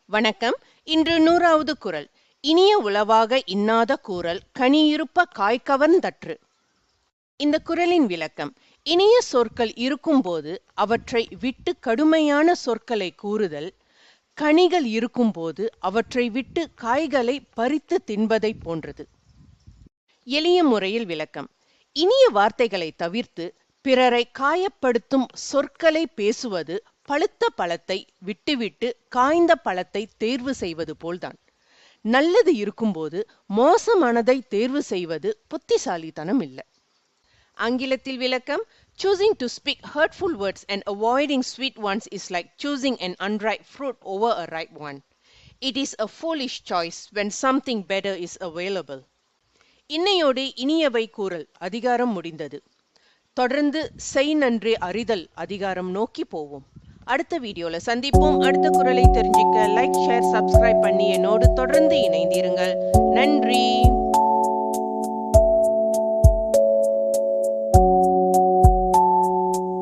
வணக்கம். இன்று 100வது குறள். இனிய உளவாக இன்னாத கூறல் கனியிருப்ப காய்கவர்ந்தற்று. இந்த குறளின் விளக்கம்: இனிய சொற்கள் இருக்கும்போது அவற்றை விட்டு கடுமையான சொற்களை கூறுதல், கனிகள் இருக்கும்போது அவற்றை விட்டு காய்களை பறித்து தின்பதை போன்றது. எளிய முறையில் விளக்கம்: இனிய வார்த்தைகளை தவிர்த்து பிறரை காயப்படுத்தும் சொற்களை பேசுவது பழுத்த பழத்தை விட்டுவிட்டு காய்ந்த பழத்தை தேர்வு செய்வது போல்தான். நல்லது இருக்கும்போது மோசமானதை தேர்வு செய்வது புத்திசாலித்தனம் இல்லை. ஆங்கிலத்தில் விளக்கம்: choosing to speak hurtful words and avoiding sweet ones is like choosing an unripe fruit over a ripe one. It is a foolish choice when something better is available. இன்னையோடு இனியவை கூறல் அதிகாரம் முடிந்தது. தொடர்ந்து செய் நன்றி அறிதல் அதிகாரம் நோக்கி போவோம். அடுத்த வீடியோல சந்திப்போம். அடுத்த குறளை தெரிஞ்சுக்க லைக், ஷேர், சப்ஸ்கிரைப் பண்ணி என்னோடு தொடர்ந்து இணைந்திருங்கள். நன்றி.